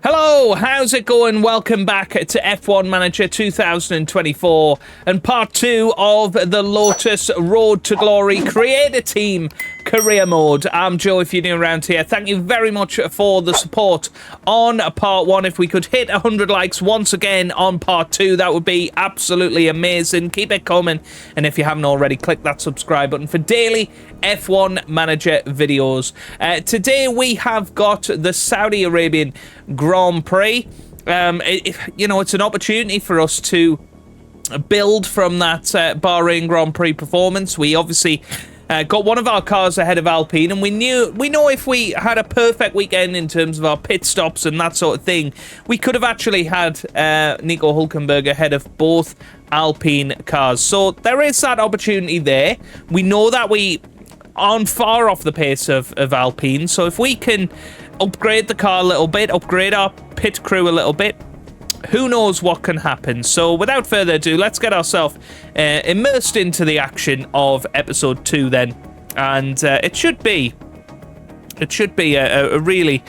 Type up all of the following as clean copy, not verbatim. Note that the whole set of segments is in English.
Hello, how's it going? Welcome back to F1 Manager 2024 and part 2 of the Lotus Road to Glory Creator Team Career Mode. I'm Joe, if you're new around here. Thank you very much for the support on part 1. If we could hit 100 likes once again on part 2, that would be absolutely amazing. Keep it coming. And if you haven't already, click that subscribe button for daily F1 Manager videos. Today we have got the Saudi Arabian Grand Prix. It's an opportunity for us to build from that Bahrain Grand Prix performance. We obviously got one of our cars ahead of Alpine, and we know if we had a perfect weekend in terms of our pit stops and that sort of thing, we could have actually had Nico Hülkenberg ahead of both Alpine cars. So there is that opportunity there. We know that we aren't far off the pace of Alpine, so if we can upgrade the car a little bit, upgrade our pit crew a little bit, who knows what can happen. So without further ado, let's get ourselves immersed into the action of episode 2 then. And it should be a really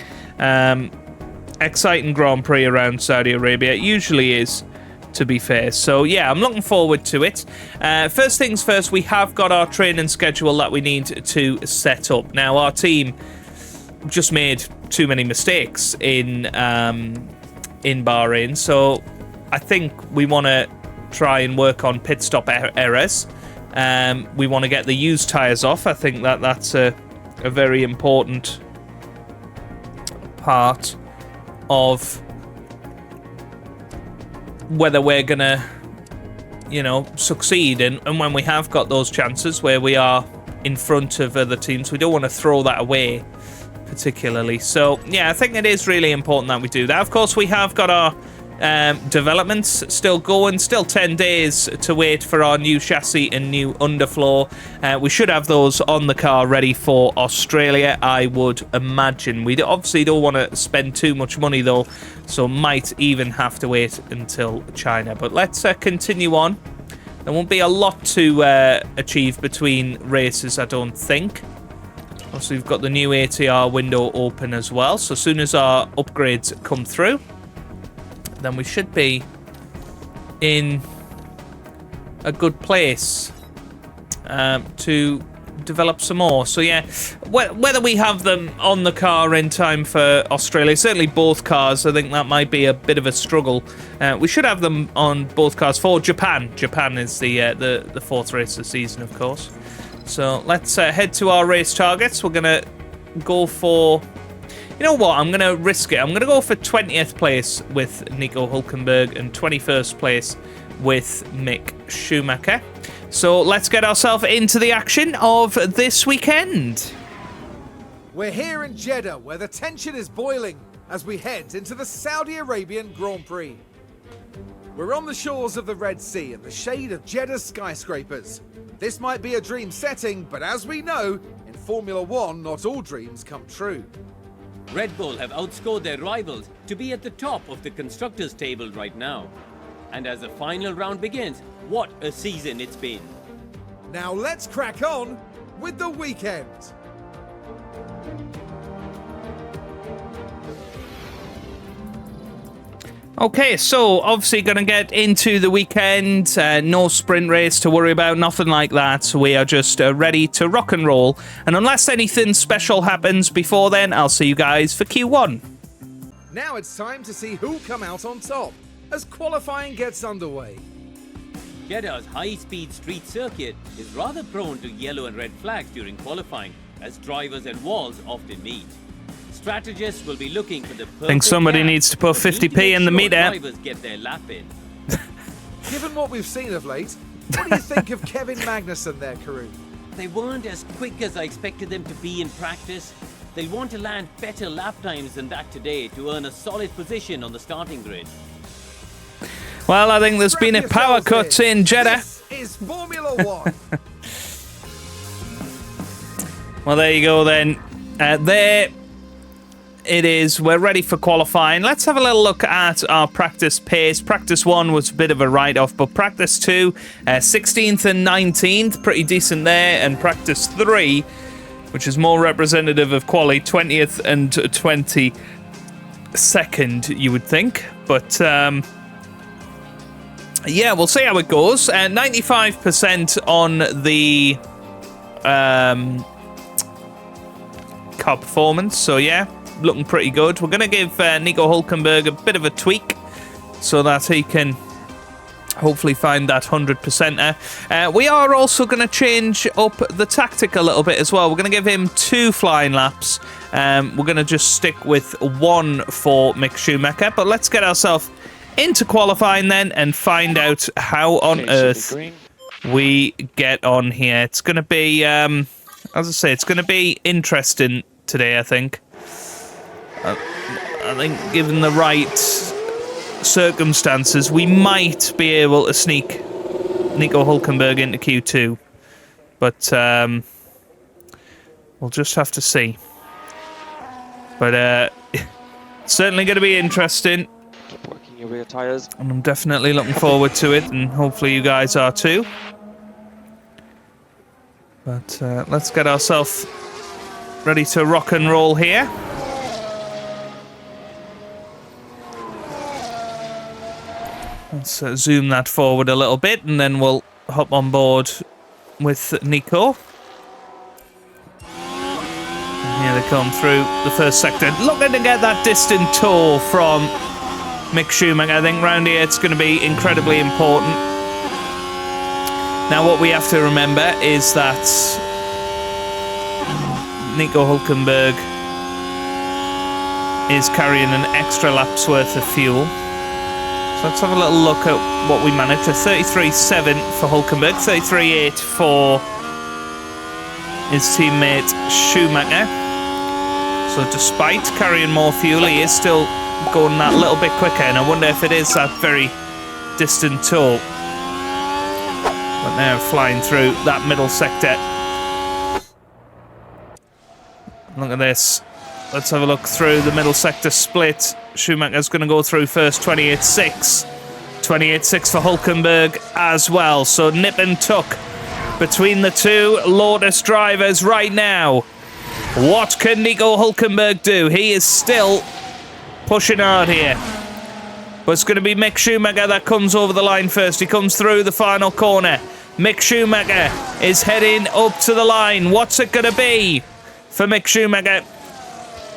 exciting Grand Prix around Saudi Arabia. It usually is, to be fair. So yeah, I'm looking forward to it. First things first, we have got our training schedule that we need to set up. Now, our team just made too many mistakes in Bahrain, so I think we want to try and work on pit stop errors. We want to get the used tyres off. I think that's a very important part of whether we're gonna succeed, and when we have got those chances where we are in front of other teams, we don't want to throw that away particularly. So yeah, I think it is really important that we do that. Of course, we have got our developments still going, still 10 days to wait for our new chassis and new underfloor. We should have those on the car ready for Australia, I would imagine. We obviously don't want to spend too much money though, so might even have to wait until China. But let's continue on. There won't be a lot to achieve between races, I don't think. Also, we've got the new ATR window open as well, so as soon as our upgrades come through, then we should be in a good place to develop some more. So yeah, whether we have them on the car in time for Australia, certainly both cars, I think that might be a bit of a struggle. We should have them on both cars for Japan. Japan is the fourth race of the season, of course. So let's head to our race targets. We're going to go for... You know what? I'm going to risk it. I'm going to go for 20th place with Nico Hülkenberg and 21st place with Mick Schumacher. So let's get ourselves into the action of this weekend. We're here in Jeddah, where the tension is boiling as we head into the Saudi Arabian Grand Prix. We're on the shores of the Red Sea in the shade of Jeddah's skyscrapers. This might be a dream setting, but as we know, in Formula One, not all dreams come true. Red Bull have outscored their rivals to be at the top of the constructors table right now. And as the final round begins, what a season it's been. Now let's crack on with the weekend. Okay, so obviously going to get into the weekend. No sprint race to worry about, nothing like that. So we are just ready to rock and roll. And unless anything special happens before then, I'll see you guys for Q1. Now it's time to see who'll come out on top as qualifying gets underway. Jeddah's high-speed street circuit is rather prone to yellow and red flags during qualifying, as drivers and walls often meet. Strategists will be looking for the perfect I think somebody gap, needs to put 50p in the meter. Drivers get their lap in. Given what we've seen of late, what do you think of Kevin Magnussen there, Karun? They weren't as quick as I expected them to be in practice. They'll want to land better lap times than that today to earn a solid position on the starting grid. Well, I think there's been a power cut in Jeddah. This is Formula One. Well, there you go then. There it is. We're ready for qualifying. Let's have a little look at our practice pace. Practice 1 was a bit of a write-off, but practice 2, 16th and 19th, pretty decent there. And practice 3, which is more representative of quali, 20th and second, you would think. But yeah, we'll see how it goes. 95% on the car performance. So yeah, looking pretty good. We're going to give Nico Hulkenberg a bit of a tweak so that he can hopefully find that 100%er. We are also going to change up the tactic a little bit as well. We're going to give him 2 flying laps. We're going to just stick with 1 for Mick Schumacher. But let's get ourselves into qualifying then and find out how on earth we get on here. It's going to be, as I say, it's going to be interesting today, I think. I think given the right circumstances, we might be able to sneak Nico Hulkenberg into Q2. But we'll just have to see. But certainly going to be interesting. Keep working your rear tires. And I'm definitely looking forward to it, and hopefully you guys are too. But let's get ourselves ready to rock and roll here. Let's zoom that forward a little bit, and then we'll hop on board with Nico. And here they come through the first sector. Looking to get that distant tour from Mick Schumacher. I think round here it's going to be incredibly important. Now what we have to remember is that Nico Hulkenberg is carrying an extra lap's worth of fuel. So let's have a little look at what we managed. A 33.7 for Hulkenberg, 33.8 for his teammate Schumacher. So despite carrying more fuel, he is still going that little bit quicker, and I wonder if it is that very distant tour. But now flying through that middle sector. Look at this. Let's have a look through the middle sector split. Schumacher's going to go through first, 28.6. 28.6 for Hulkenberg as well. So nip and tuck between the two Lotus drivers right now. What can Nico Hulkenberg do? He is still pushing hard here. But it's going to be Mick Schumacher that comes over the line first. He comes through the final corner. Mick Schumacher is heading up to the line. What's it going to be for Mick Schumacher?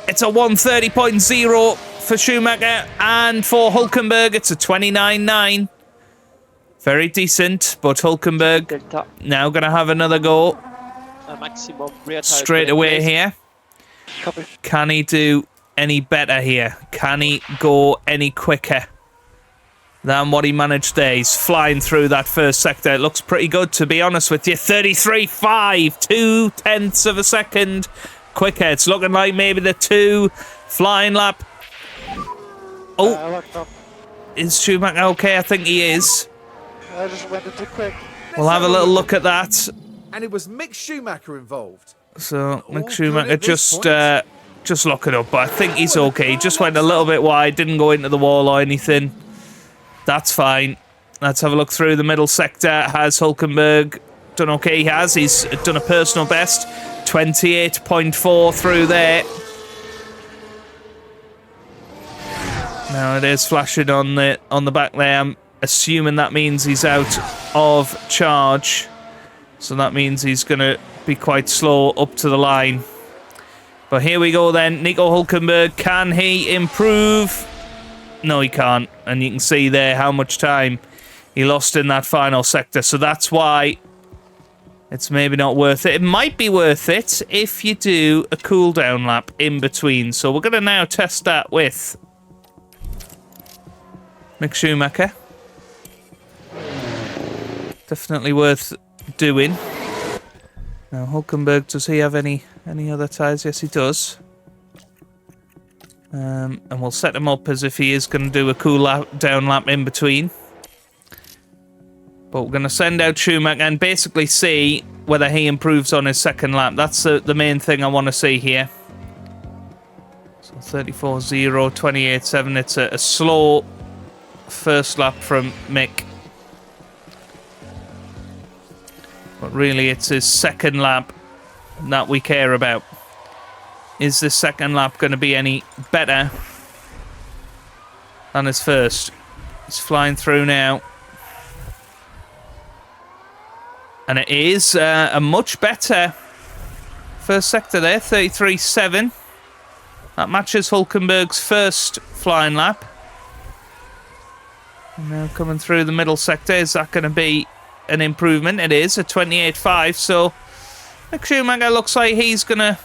It's a 130.0 for Schumacher, and for Hulkenberg it's a 29.9. Very decent, but Hulkenberg now going to have another go straight away here. Can he do any better here? Can he go any quicker than what he managed there? He's flying through that first sector. It looks pretty good, to be honest with you. 33.5, 0.2 of a second quicker. It's looking like maybe the 2 flying lap. Oh, is Schumacher okay? I think he is. I just went too quick. We'll have a little look at that. And it was Mick Schumacher involved. So Mick Schumacher just lock it up, but I think he's okay. He just went a little bit wide, didn't go into the wall or anything. That's fine. Let's have a look through the middle sector. Has Hulkenberg done okay? He has. He's done a personal best. 28.4 through there. Now it is flashing on the back there. I'm assuming that means he's out of charge. So that means he's going to be quite slow up to the line. But here we go then. Nico Hulkenberg, can he improve? No, he can't. And you can see there how much time he lost in that final sector. So that's why it's maybe not worth it. It might be worth it if you do a cool down lap in between. So we're going to now test that with Mick Schumacher. Definitely worth doing. Now Hulkenberg, does he have any other tyres? Yes, he does. And we'll set him up as if he is going to do a cool down lap in between. But we're going to send out Schumacher and basically see whether he improves on his second lap. That's the main thing I want to see here. So 34.0, 28.7. It's a slow first lap from Mick. But really, it's his second lap that we care about. Is this second lap going to be any better than his first. He's flying through now. And it is a much better first sector there, 33.7. That matches Hulkenberg's first flying lap. And now coming through the middle sector, is that going to be an improvement? It is, a 28.5. So Mick Schumacher looks like he's going to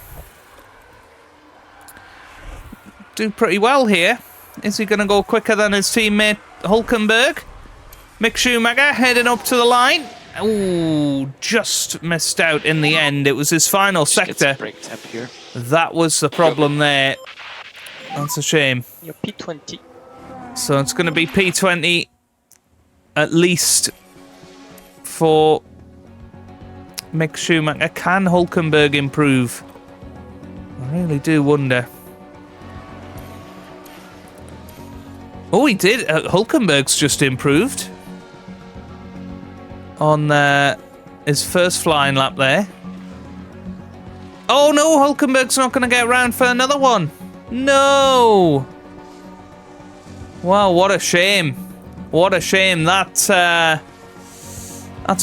do pretty well here. Is he going to go quicker than his teammate Hulkenberg? Mick Schumacher heading up to the line. Ooh, just missed out in the end. It was his final sector. Brake temp here. That was the problem there. That's a shame. You're P20. So it's going to be P20 at least for Mick Schumacher. Can Hulkenberg improve? I really do wonder. Oh, he did. Hulkenberg's just improved on his first flying lap there. Oh no, Hulkenberg's not going to get around for another one. No. Wow, what a shame. What a shame. That's a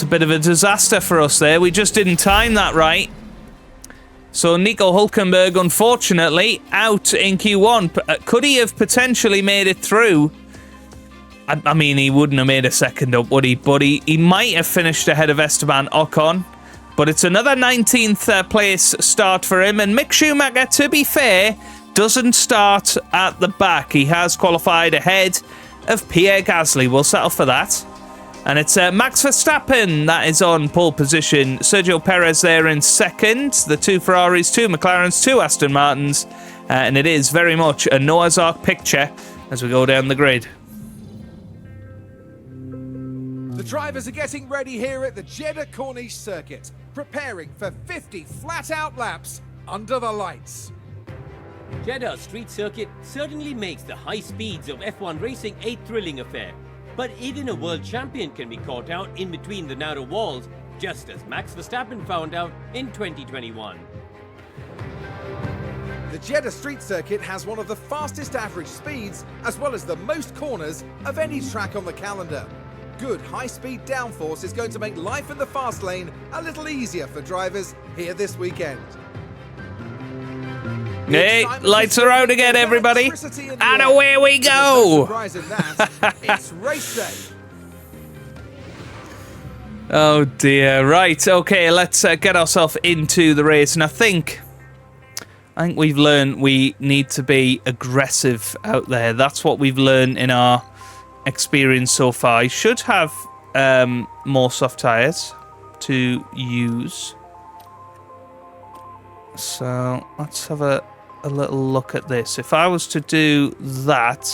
bit of a disaster for us there. We just didn't time that right. So Nico Hulkenberg, unfortunately, out in Q1. Could he have potentially made it through? I mean, he wouldn't have made a second up, would he? But he might have finished ahead of Esteban Ocon. But it's another 19th place start for him. And Mick Schumacher, to be fair, doesn't start at the back. He has qualified ahead of Pierre Gasly. We'll settle for that. And it's Max Verstappen that is on pole position. Sergio Perez there in second. The 2 Ferraris, 2 McLarens, 2 Aston Martins. And it is very much a Noah's Ark picture as we go down the grid. The drivers are getting ready here at the Jeddah Corniche circuit, preparing for 50 flat-out laps under the lights. Jeddah street circuit certainly makes the high speeds of F1 racing a thrilling affair. But even a world champion can be caught out in between the narrow walls, just as Max Verstappen found out in 2021. The Jeddah street circuit has one of the fastest average speeds, as well as the most corners of any track on the calendar. Good high-speed downforce is going to make life in the fast lane a little easier for drivers here this weekend. Hey, lights are out again, everybody. And away we go. It's race day. Oh dear. Right. Okay. Let's get ourselves into the race. And I think we've learned we need to be aggressive out there. That's what we've learned in our experience so far. I should have more soft tires to use. So let's have a little look at this. If I was to do that,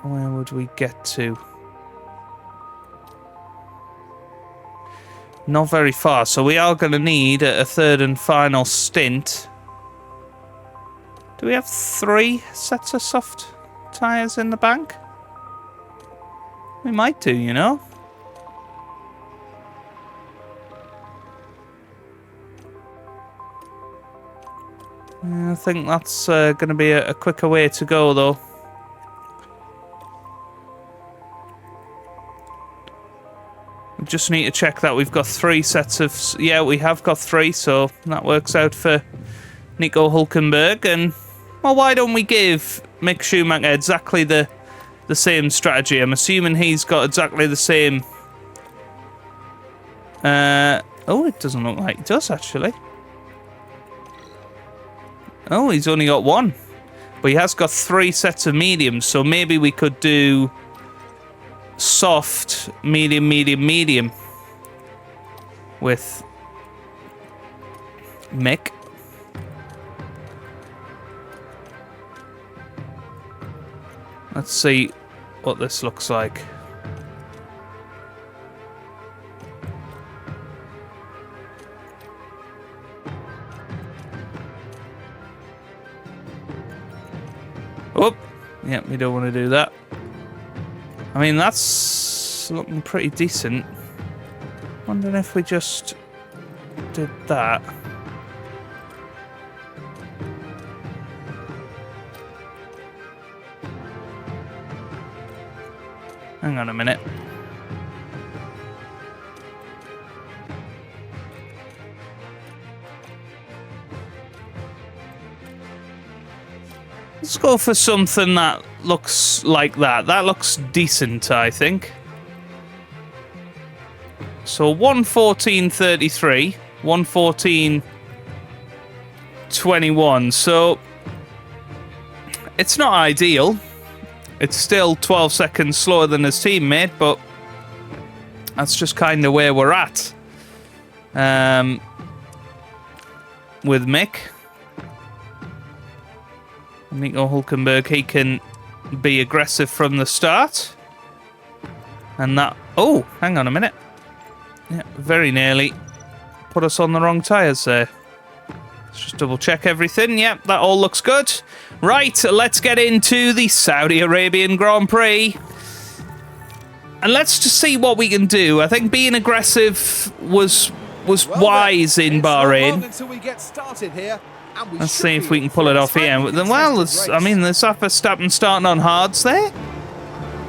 where would we get to? Not very far. So we are going to need a third and final stint. Do we have 3 sets of soft tyres in the bank? We might do, you know. I think that's going to be a quicker way to go, though. We just need to check that we've got 3 sets of... Yeah, we have got 3, so that works out for Nico Hulkenberg. And, well, why don't we give Mick Schumacher exactly the same strategy? I'm assuming he's got exactly the same... oh, it doesn't look like he does, actually. Oh, he's only got 1. But he has got 3 sets of mediums, so maybe we could do soft, medium, medium, medium with Mick. Let's see what this looks like. Oh, yeah, we don't want to do that. I mean, that's looking pretty decent. Wondering if we just did that. Hang on a minute. Let's go for something that looks like that. That looks decent, I think. So 1:14:33, 1:14:21. So it's not ideal. It's still 12 seconds slower than his teammate, but that's just kind of where we're at. With Mick. Nico Hulkenberg, he can be aggressive from the start. And that... Oh, hang on a minute. Yeah, very nearly put us on the wrong tyres there. Let's just double check everything. Yep, that all looks good. Right, let's get into the Saudi Arabian Grand Prix. And let's just see what we can do. I think being aggressive was wise in Bahrain. Until we get started here. Let's see if we can pull it off here. Well, there's Verstappen starting on hards there.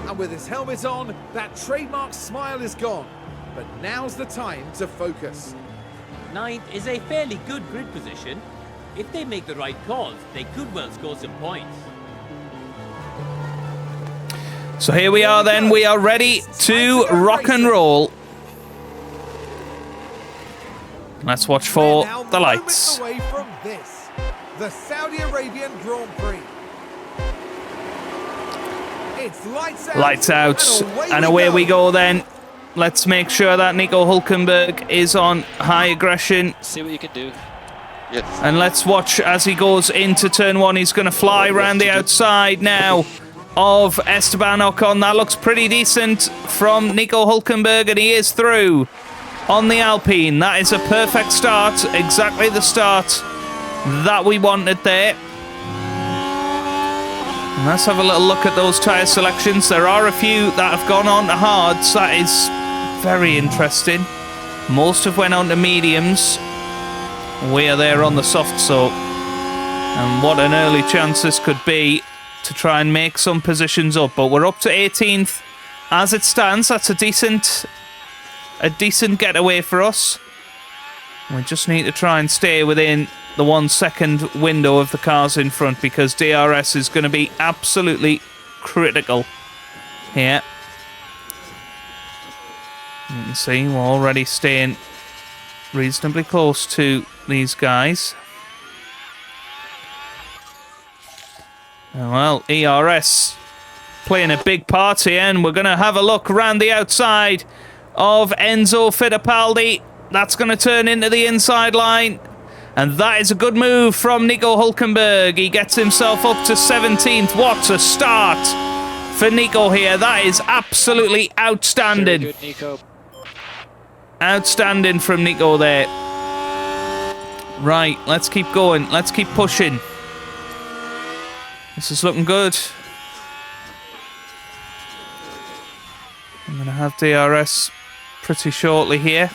And with his helmet on, that trademark smile is gone. But now's the time to focus. Ninth is a fairly good grid position. If they make the right calls, they could well score some points. So here we are then. We are ready to rock and roll. Let's watch for the lights. Away from this, the Saudi Arabian Grand Prix. It's lights out, and away we go then. Let's make sure that Nico Hulkenberg is on high aggression. See what you can do. Yes. And let's watch as he goes into turn one. He's going to fly around the outside now of Esteban Ocon. That looks pretty decent from Nico Hulkenberg, and he is through on the Alpine. That is a perfect start. Exactly the start that we wanted there. And let's have a little look at those tyre selections. There are a few that have gone on to hards. That is very interesting. Most have went on to mediums. We are there on the soft, so. And what an early chance this could be to try and make some positions up. But we're up to 18th as it stands. That's a decent getaway for us. We just need to try and stay within the 1 second window of the cars in front, because DRS is going to be absolutely critical here. You can see we're already staying reasonably close to these guys. Well, ERS playing a big part here, and we're going to have a look around the outside of Enzo Fittipaldi. That's going to turn into the inside line. And that is a good move from Nico Hulkenberg. He gets himself up to 17th. What a start for Nico here. That is absolutely outstanding. Very good, Nico. Outstanding from Nico there. Right, let's keep going. Let's keep pushing. This is looking good. I'm going to have DRS pretty shortly here.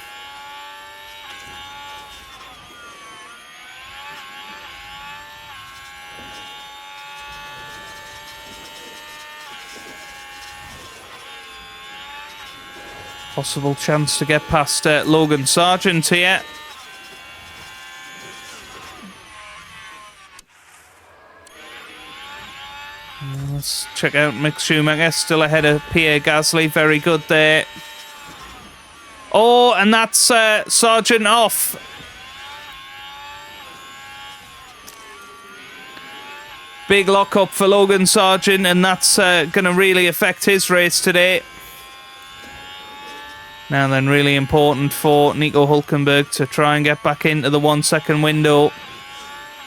Possible chance to get past Logan Sargent here. Let's check out Mick Schumacher, still ahead of Pierre Gasly. Very good there. Oh, and that's Sargent off. Big lock-up for Logan Sargent, and that's going to really affect his race today. Now then, really important for Nico Hulkenberg to try and get back into the 1 second window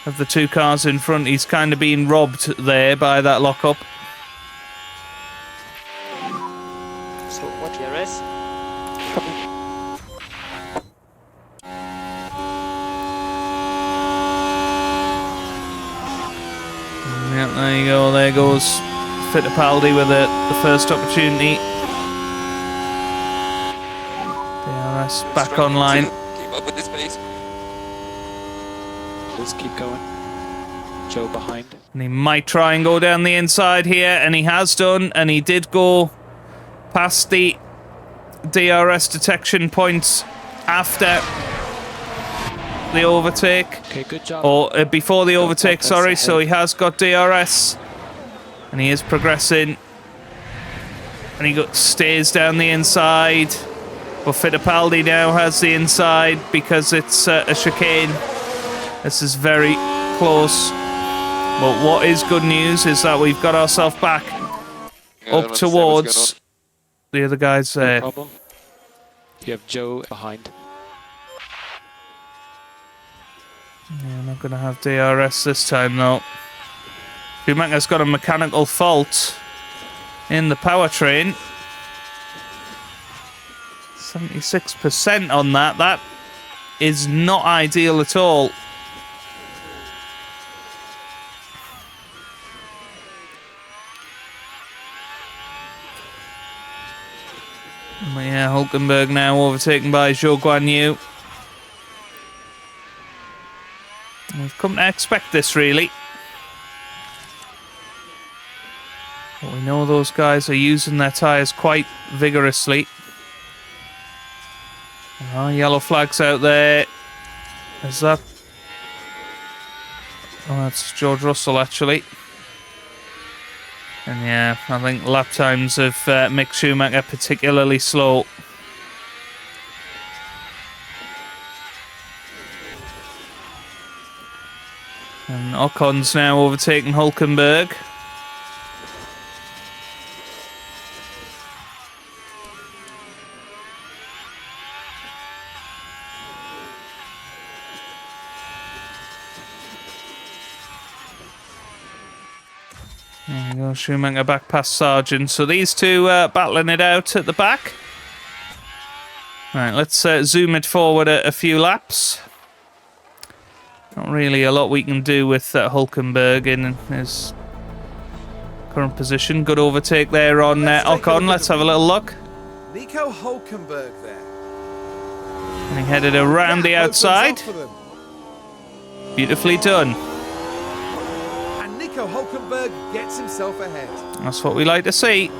of the two cars in front. He's kind of been robbed there by that lock-up. So what DRS? Yeah, there you go. There goes Fittipaldi with the first opportunity. DRS back online. Keep up with this pace. Just keep going. Joe behind. And he might try and go down the inside here, and he has done, and he did go past the DRS detection points after the overtake. Okay, good job. Or before the overtake, Bottas sorry. So ahead. he has got DRS. And he is progressing. And he stays down the inside. But Fittipaldi now has the inside because it's a chicane. This is very close. But what is good news is that we've got ourselves back up towards the other guys No there. problem. You have Joe behind. Yeah, not going to have DRS this time, though. Schumacher's got a mechanical fault in the powertrain. 76% on that. That is not ideal at all. But yeah, Hulkenberg now overtaken by Zhou Guanyu. We've come to expect this, really. But we know those guys are using their tyres quite vigorously. Oh, yellow flags out there. Is that... Oh, that's George Russell, actually. And yeah, I think lap times of Mick Schumacher particularly slow. And Ocon's now overtaken Hulkenberg. There we go, Schumacher back past Sargent. So these two battling it out at the back. Right, let's zoom it forward a few laps. Not really a lot we can do with Hulkenberg in his current position. Good overtake there on Ocon. Let's have a little look. Nico Hulkenberg there. And he headed around the outside. Beautifully done. And Nico Hulkenberg gets himself ahead. That's what we like to see.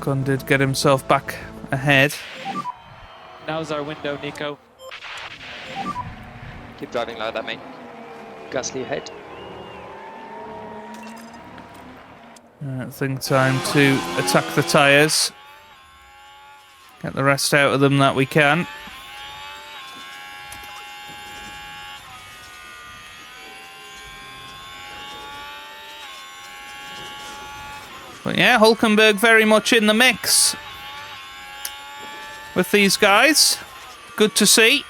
Ocon did get himself back ahead. Now's our window, Nico. Keep driving like that, mate. Gasly ahead. I think time to attack the tyres. Get the rest out of them that we can. But yeah, Hulkenberg very much in the mix with these guys. Good to see.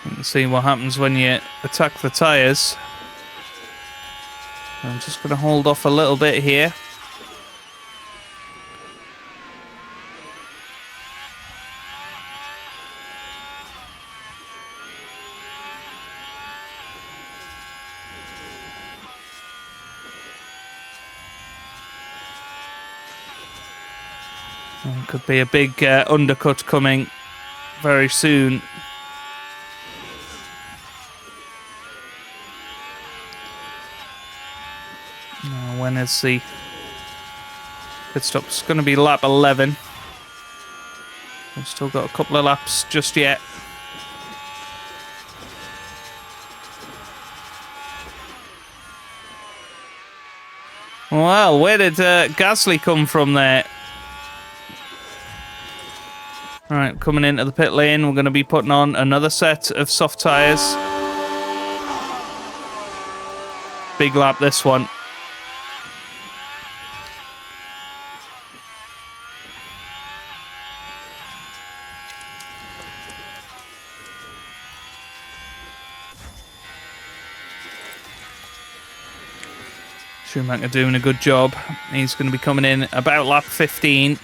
You can see what happens when you attack the tyres. I'm just going to hold off a little bit here. Could be a big undercut coming very soon. Now, when is the pit stop? It's going to be lap 11. We've still got a couple of laps just yet. Well, where did Gasly come from there? Alright, coming into the pit lane, we're going to be putting on another set of soft tyres. Big lap, this one. Schumacher doing a good job. He's going to be coming in about lap 15.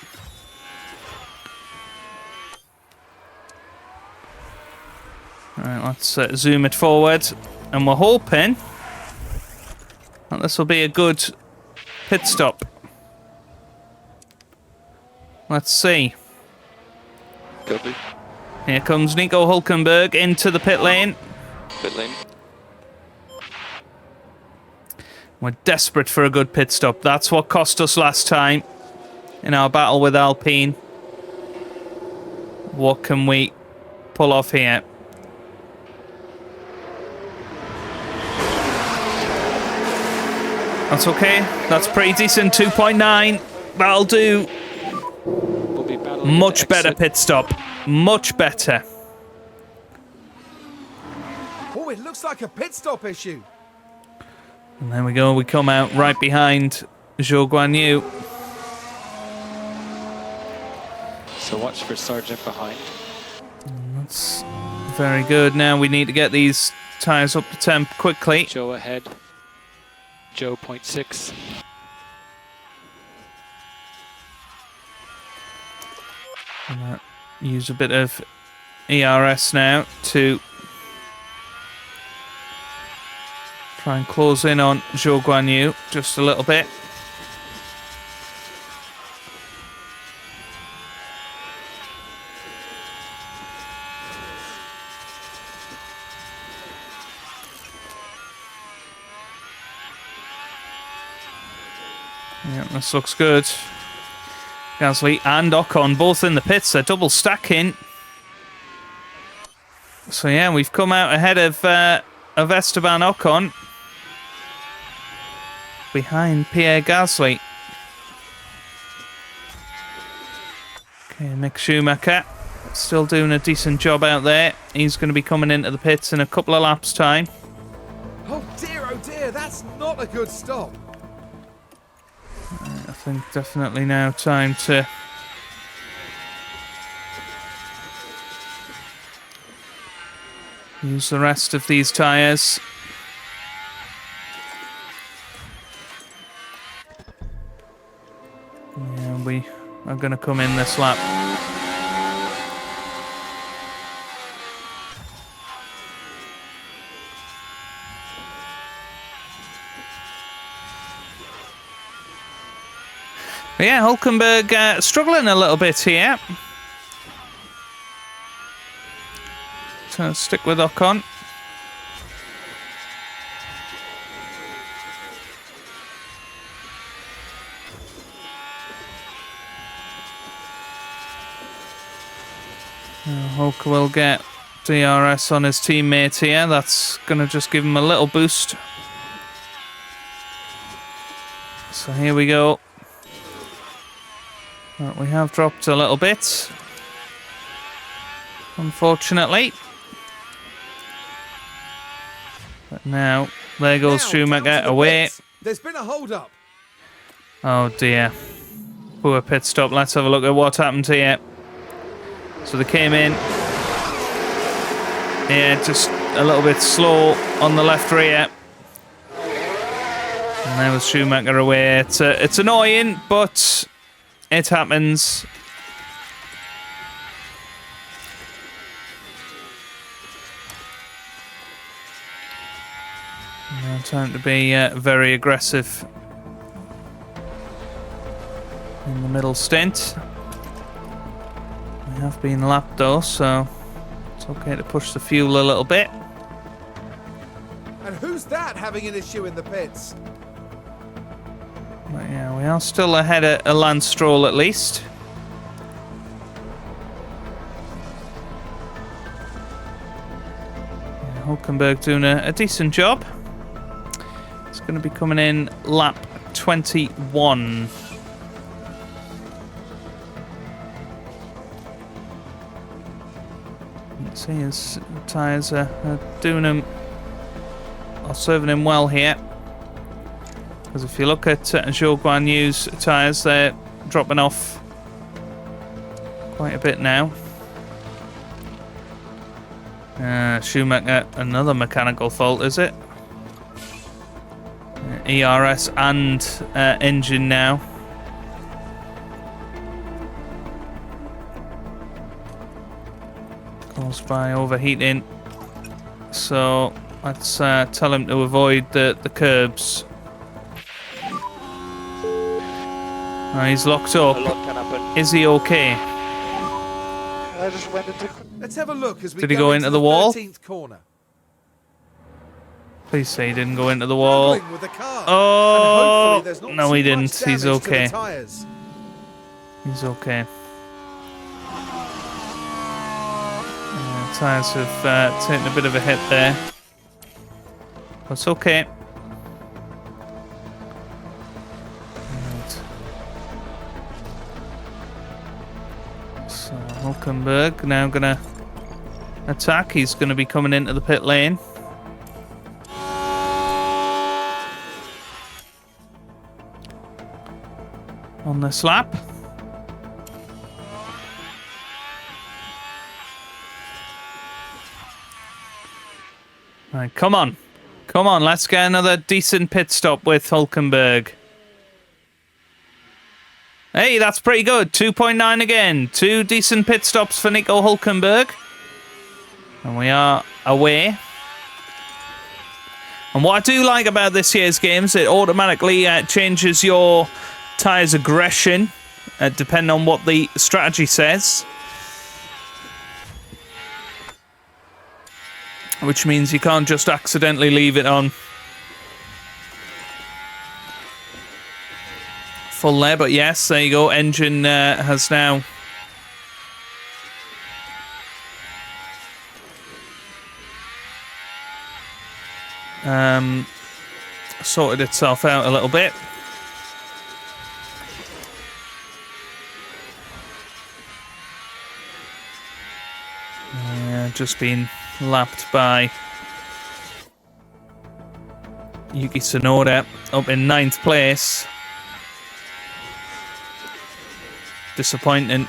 Right, let's zoom it forward. And we're hoping that this will be a good pit stop. Let's see. Copy. Here comes Nico Hülkenberg into the pit lane. Pit lane. We're desperate for a good pit stop. That's what cost us last time in our battle with Alpine. What can we pull off here? That's okay. That's pretty decent. 2.9. That'll do. We'll be battling Much to better exit. pit stop. Much better. Oh, it looks like a pit stop issue. And there we go. We come out right behind Zhou Guanyu. So watch for Sergeant behind. That's very good. Now we need to get these tyres up to temp quickly. Joe ahead. Joe 0.6. Use a bit of ERS now to try and close in on Zhou Guanyu just a little bit. Yeah, this looks good. Gasly and Ocon both in the pits. They're double stacking. So yeah, we've come out ahead of Esteban Ocon. Behind Pierre Gasly. Okay, Mick Schumacher still doing a decent job out there. He's going to be coming into the pits in a couple of laps' time. Oh dear, that's not a good stop. I think definitely now time to use the rest of these tyres. Yeah, we are going to come in this lap. But yeah, Hülkenberg struggling a little bit here. So stick with Ocon. Hulk will get DRS on his teammate here. That's going to just give him a little boost. So here we go. Well, we have dropped a little bit, unfortunately. But now, there goes Now, Schumacher down to the away. pits. There's been a hold-up. Oh dear. Poor pit stop. Let's have a look at what happened here. So they came in. Yeah, just a little bit slow on the left rear. And there was Schumacher away. It's annoying, but it happens. Now time to be very aggressive in the middle stint. We have been lapped though, so it's okay to push the fuel a little bit. And who's that having an issue in the pits? But yeah, we are still ahead of Lance Stroll at least. Yeah, Hülkenberg doing a decent job. It's going to be coming in lap 21. You can see his tyres are doing him, or serving him well here. Because if you look at Zhou Guanyu's tyres, they're dropping off quite a bit now. Schumacher, another mechanical fault, is it? ERS and engine now. Caused by overheating. So let's tell him to avoid the curbs. He's locked up. A lot can happen. Is he okay? I just went into... Let's have a look as we Did he go into the wall? 13th corner. Please say he didn't go into the wall. Struggling with the car. Oh, And hopefully there's not no, too he much didn't. He's damage to the okay. tyres. He's okay. Tyres have taken a bit of a hit there. That's okay. Right. So Hulkenberg now gonna attack. He's gonna be coming into the pit lane. On this lap. Right, come on. Come on, let's get another decent pit stop with Hulkenberg. Hey, that's pretty good. 2.9 again. 2 decent pit stops for Nico Hulkenberg. And we are away. And what I do like about this year's games, it automatically changes your tyres aggression, depending on what the strategy says. Which means you can't just accidentally leave it on full there. But yes, there you go. Engine has now sorted itself out a little bit. Just been lapped by Yuki Tsunoda up in 9th place. Disappointing.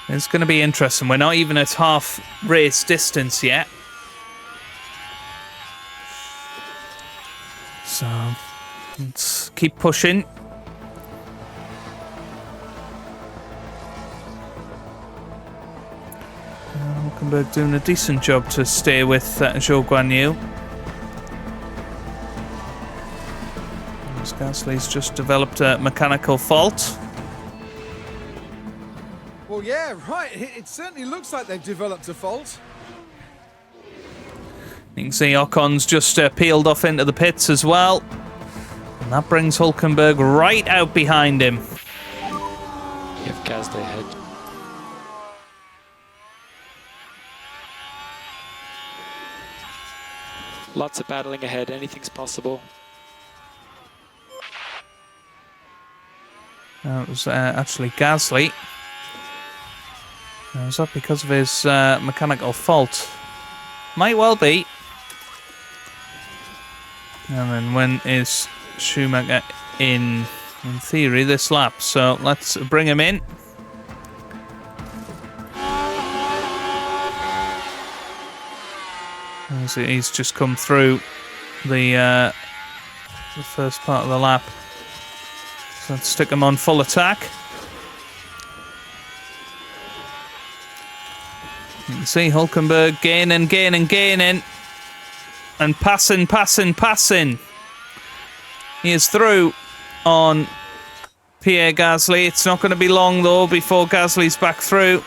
It's going to be interesting. We're not even at half race distance yet. So let's keep pushing. Hulkenberg doing a decent job to stay with Zhou Guanyu. Gasly's just developed a mechanical fault. Well, yeah, right. It certainly looks like they've developed a fault. You can see Ocon's just peeled off into the pits as well. And that brings Hulkenberg right out behind him. You have Gasly ahead. Lots of battling ahead. Anything's possible. It was actually Gasly. Was that because of his mechanical fault? Might well be. And then when is Schumacher in theory, this lap? So let's bring him in. He's just come through the first part of the lap. So let's stick him on full attack. You can see Hulkenberg gaining. And passing. He is through on Pierre Gasly. It's not going to be long, though, before Gasly's back through.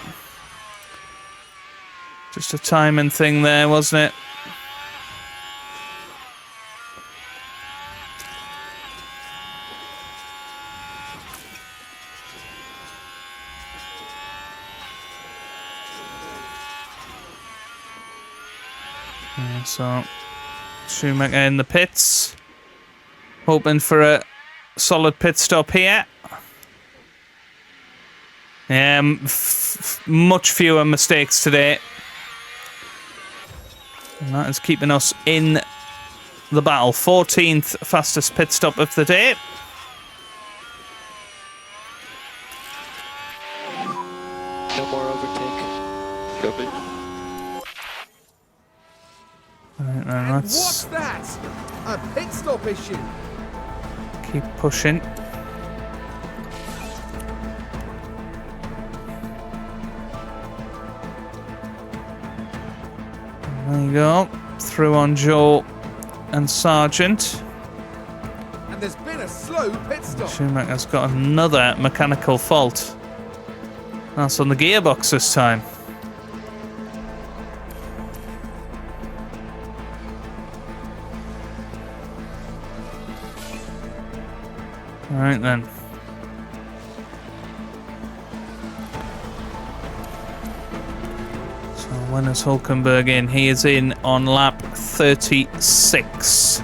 Just a timing thing there, wasn't it? Yeah, so Schumacher in the pits, hoping for a solid pit stop here. Much fewer mistakes today, and that is keeping us in the battle. 14th fastest pit stop of the day. No more overtake. Lovely. Right, And what's that? A pit stop issue. Keep pushing. There you go. Through on Joe and Sargent. And there's been a slow pit stop. Schumacher's got another mechanical fault. That's on the gearbox this time. Alright then. So when is Hulkenberg in? He is in on lap 36.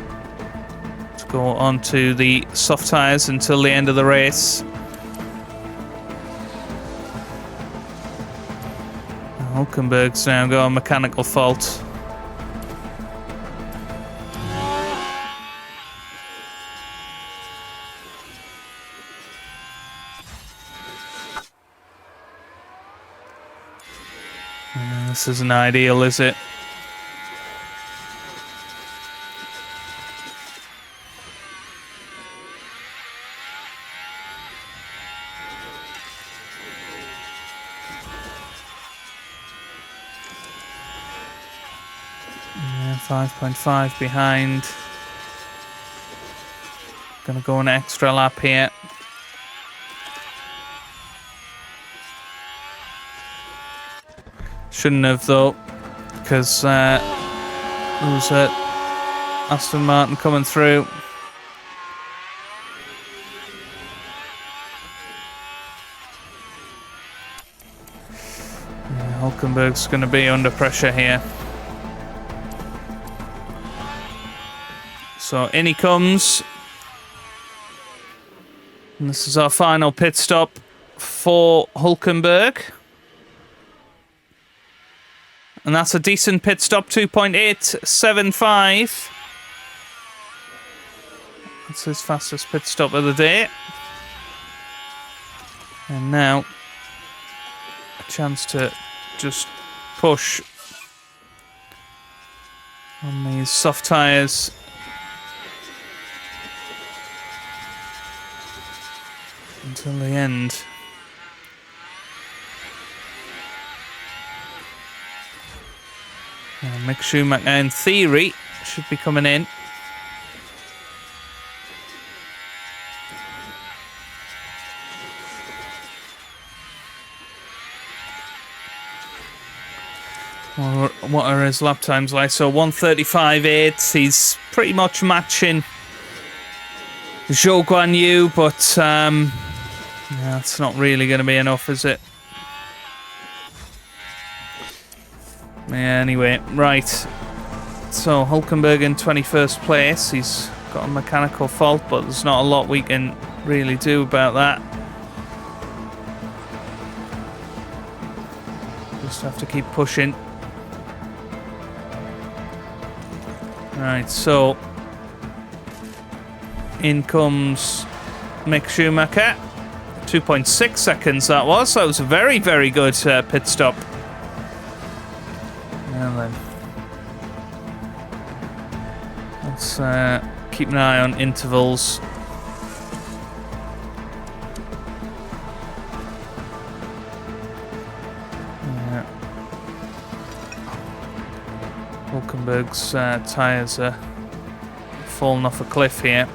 Let's go on to the soft tyres until the end of the race. Hulkenberg's now got a mechanical fault. This isn't ideal, is it? Yeah, 5.5 behind. Gonna go an extra lap here. Shouldn't have though, because there was Aston Martin coming through. Yeah, Hulkenberg's going to be under pressure here. So in he comes. And this is our final pit stop for Hulkenberg. And that's a decent pit stop, 2.875. That's his fastest pit stop of the day. And now, a chance to just push on these soft tyres. Until the end. Mick Schumacher, in theory, should be coming in. What are his lap times like? So 1:35.8. He's pretty much matching Zhou Guan Yu, but yeah, that's not really going to be enough, is it? Yeah, anyway, right. So Hulkenberg in 21st place. He's got a mechanical fault, but there's not a lot we can really do about that. Just have to keep pushing. Right, so in comes Mick Schumacher. 2.6 seconds that was. That was a very, very good pit stop. And then let's keep an eye on intervals. Yeah. Hulkenberg's tyres are falling off a cliff here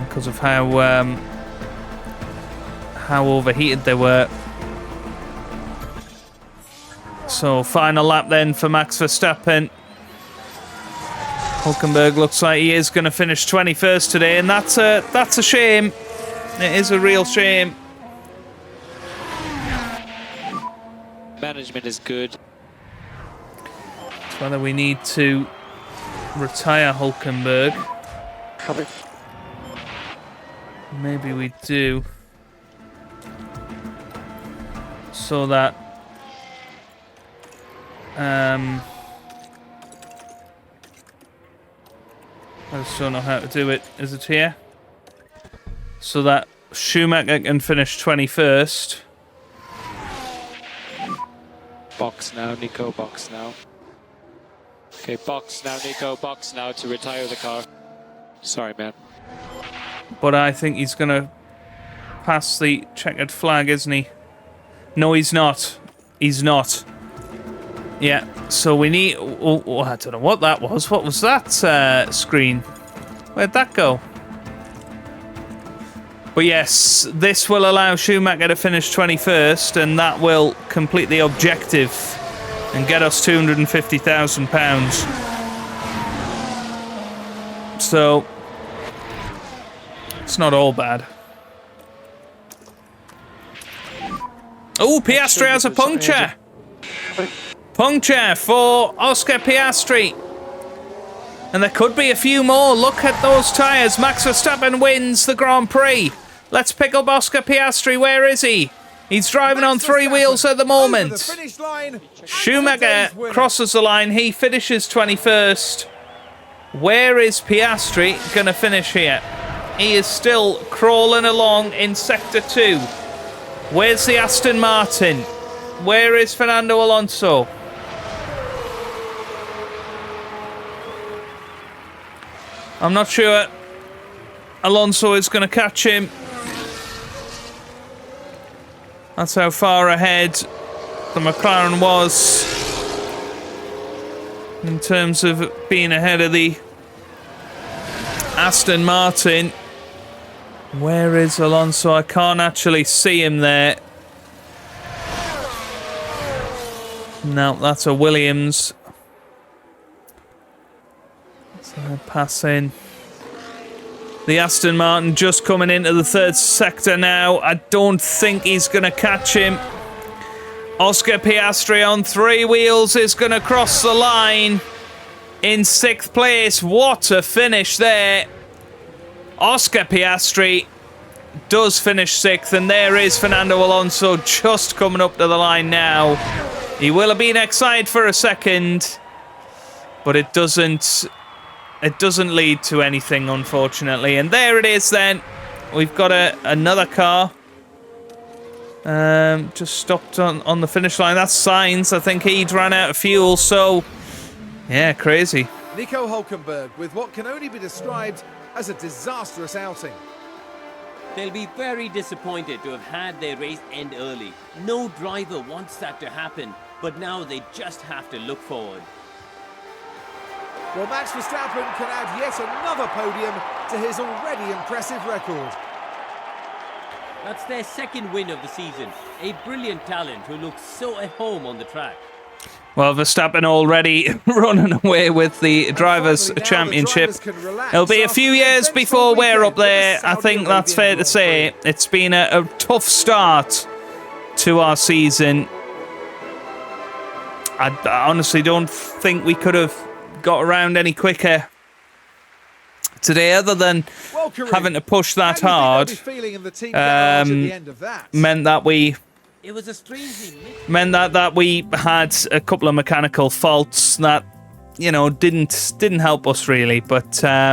because of how overheated they were. So final lap then for Max Verstappen. Hulkenberg looks like he is going to finish 21st today, and that's a shame. It is a real shame. Management is good. It's whether we need to retire Hulkenberg. Copy. Maybe we do. So that I just don't know how to do it. Is it here? So that Schumacher can finish 21st. Box now, Nico, box now. Okay, box now, Nico, box now to retire the car. Sorry, man. But I think he's going to pass the checkered flag, isn't he? No, he's not. He's not. Yeah, so we need... Oh, I don't know what that was. What was that screen? Where'd that go? But yes, this will allow Schumacher to finish 21st, and that will complete the objective and get us £250,000. So, it's not all bad. Oh, Piastri has a puncture. Puncture for Oscar Piastri. And there could be a few more. Look at those tyres. Max Verstappen wins the Grand Prix. Let's pick up Oscar Piastri. Where is he? He's driving on 3 wheels at the moment. Schumacher crosses the line. He finishes 21st. Where is Piastri going to finish here? He is still crawling along in Sector 2. Where's the Aston Martin? Where is Fernando Alonso? I'm not sure Alonso is going to catch him. That's how far ahead the McLaren was in terms of being ahead of the Aston Martin. Where is Alonso? I can't actually see him there. No, that's a Williams. So pass in. The Aston Martin just coming into the third sector now. I don't think he's going to catch him. Oscar Piastri on 3 wheels is going to cross the line in 6th place. What a finish there. Oscar Piastri does finish 6th, and there is Fernando Alonso just coming up to the line now. He will have been excited for a second, but it doesn't lead to anything, unfortunately. And there it is then. We've got another car. Just stopped on the finish line. That's Sainz. I think he'd ran out of fuel, so yeah, crazy. Nico Hülkenberg with what can only be described as a disastrous outing. They'll be very disappointed to have had their race end early. No driver wants that to happen, but now they just have to look forward. Well, Max Verstappen can add yet another podium to his already impressive record. That's their 2nd win of the season. A brilliant talent who looks so at home on the track. Well, Verstappen already running away with the Drivers' Championship. It'll be a few years before we're up there. I think that's fair to say. It's been a tough start to our season. I honestly don't think we could have got around any quicker today, other than having to push that hard. Meant that we... It was a strangely meant that we had a couple of mechanical faults that, you know, didn't help us really. But yeah,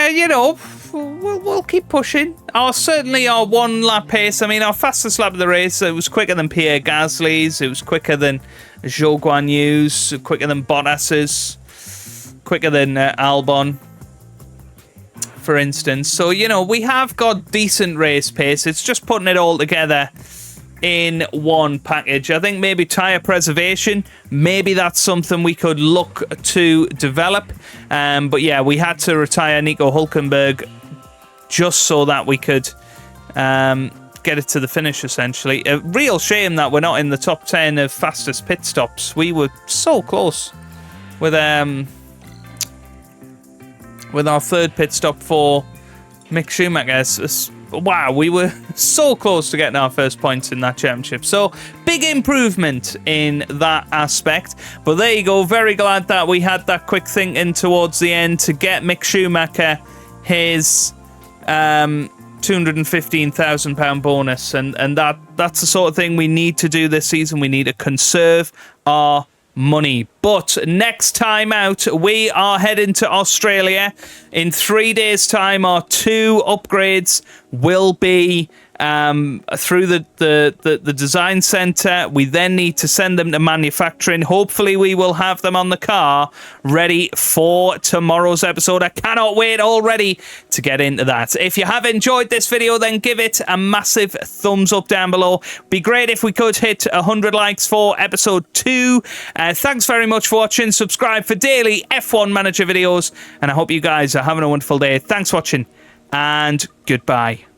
you know, we'll keep pushing. Certainly our 1 lap pace. I mean, our fastest lap of the race, it was quicker than Pierre Gasly's. It was quicker than Zhou Guanyu's. Quicker than Bottas's. Quicker than Albon, for instance. So, you know, we have got decent race pace. It's just putting it all together in one package. I think maybe tyre preservation, maybe that's something we could look to develop. But yeah, we had to retire Nico Hülkenberg just so that we could get it to the finish, essentially. A real shame that we're not in the top 10 of fastest pit stops. We were so close with our 3rd pit stop for Mick Schumacher. Wow, we were so close to getting our first points in that championship. So, big improvement in that aspect. But there you go. Very glad that we had that quick thinking towards the end to get Mick Schumacher his £215,000 bonus. And that's the sort of thing we need to do this season. We need to conserve our money. But next time out, we are heading to Australia. In 3 days' time, our 2 upgrades will be through the design center. We then need to send them to manufacturing. Hopefully we will have them on the car ready for tomorrow's episode. I cannot wait already to get into that. If you have enjoyed this video, then give it a massive thumbs up down below. Be great if we could hit 100 likes for episode 2. Thanks very much for watching. Subscribe for daily F1 Manager videos, and I hope you guys are having a wonderful day. Thanks for watching, and goodbye.